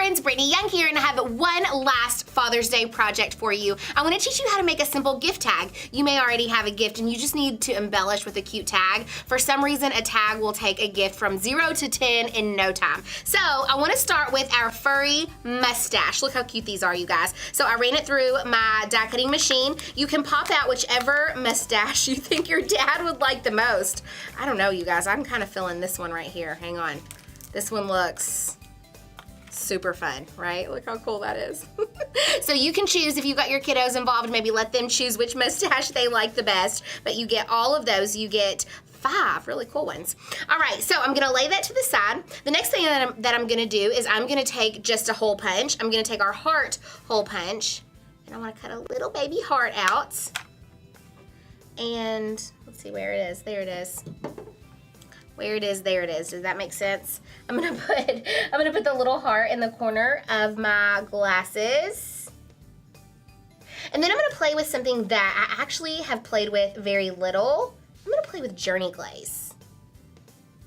friends, Brittany Young here, and I have one last Father's Day project for you. I want to teach you how to make a simple gift tag. You may already have a gift and you just need to embellish with a cute tag. For some reason, a tag will take a gift from 0 to 10 in no time. So I want to start with our furry mustache. Look how cute these are, you guys. So I ran it through my die cutting machine. You can pop out whichever mustache you think your dad would like the most. I don't know, you guys. I'm kind of feeling this one right here. Hang on. This one looks super fun, right? Look how cool that is. So you can choose, if you've got your kiddos involved, maybe let them choose which mustache they like the best, but you get all of those. You get 5 really cool ones. All right, so I'm gonna lay that to the side. The next thing that I'm gonna do is I'm gonna take just a hole punch. I'm gonna take our heart hole punch, and I wanna cut a little baby heart out. And let's see where it is. There it is. Where it is, there it is. Does that make sense? I'm gonna put the little heart in the corner of my glasses. And then I'm gonna play with something that I actually have played with very little. I'm gonna play with Journey Glaze.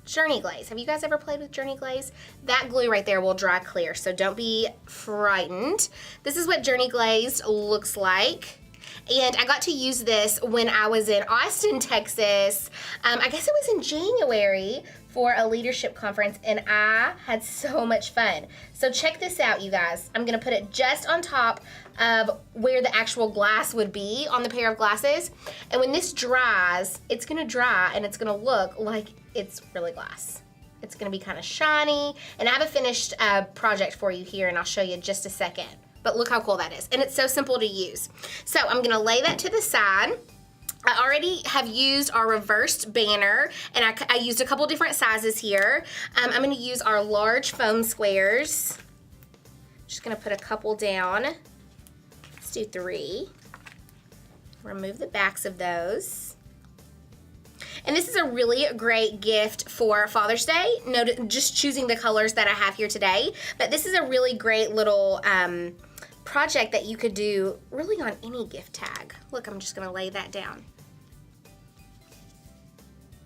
Journey Glaze. Have you guys ever played with Journey Glaze? That glue right there will dry clear, so don't be frightened. This is what Journey Glaze looks like. And I got to use this when I was in Austin, Texas. I guess it was in January for a leadership conference, and I had so much fun. So check this out, you guys. I'm gonna put it just on top of where the actual glass would be on the pair of glasses. And when this dries, it's gonna dry and it's gonna look like it's really glass. It's gonna be kind of shiny. And I have a finished project for you here, and I'll show you in just a second. But look how cool that is. And it's so simple to use. So I'm gonna lay that to the side. I already have used our reversed banner, and I used a couple different sizes here. I'm gonna use our large foam squares. Just gonna put a couple down. Let's do 3. Remove the backs of those. And this is a really great gift for Father's Day. Just choosing the colors that I have here today. But this is a really great little project that you could do really on any gift tag. Look, I'm just gonna lay that down.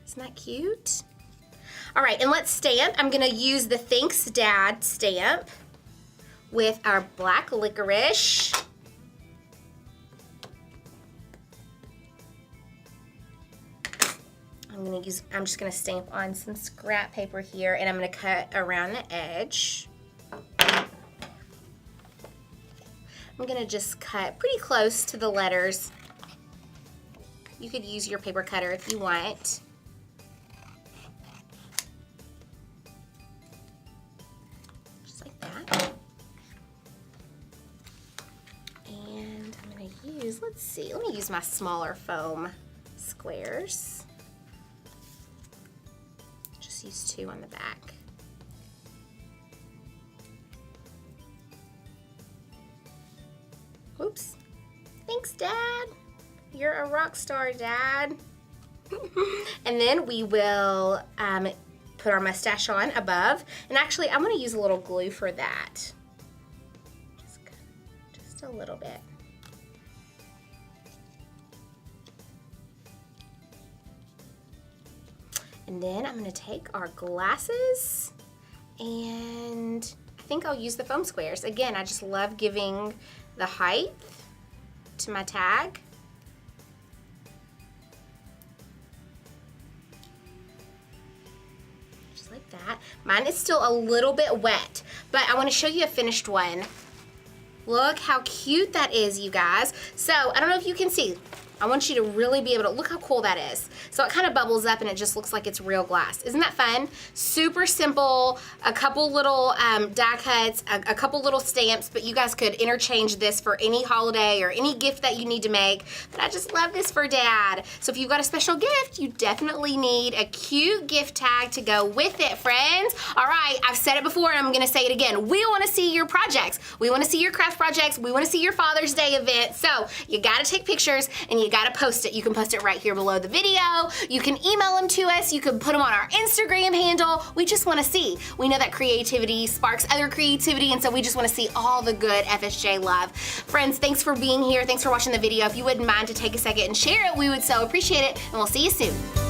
Isn't that cute? All right, and let's stamp. I'm gonna use the Thanks Dad stamp with our black licorice. I'm just gonna stamp on some scrap paper here, and I'm gonna cut around the edge. I'm gonna just cut pretty close to the letters. You could use your paper cutter if you want. Just like that. And I'm gonna use, let's see, let me use my smaller foam squares. Just use 2 on the back. Oops. Thanks, Dad. You're a rock star, Dad. And then we will put our mustache on above. And actually, I'm going to use a little glue for that. Just a little bit. And then I'm going to take our glasses, and I think I'll use the foam squares. Again, I just love giving the height to my tag. Just like that. Mine is still a little bit wet, but I want to show you a finished one. Look how cute that is, you guys. So I don't know if you can see. I want you to really be able to look how cool that is. So it kind of bubbles up and it just looks like it's real glass. Isn't that fun? Super simple, a couple little die cuts, a couple little stamps, but you guys could interchange this for any holiday or any gift that you need to make. But I just love this for Dad. So if you've got a special gift, you definitely need a cute gift tag to go with it, friends. All right, I've said it before and I'm gonna say it again. We wanna see your projects. We wanna see your craft projects. We wanna see your Father's Day event. So you gotta take pictures and you gotta post it. You can post it right here below the video. You can email them to us. You can put them on our Instagram handle. We just want to see. We know that creativity sparks other creativity, and so we just want to see all the good FSJ love. Friends, thanks for being here. Thanks for watching the video. If you wouldn't mind to take a second and share it, we would so appreciate it, and we'll see you soon.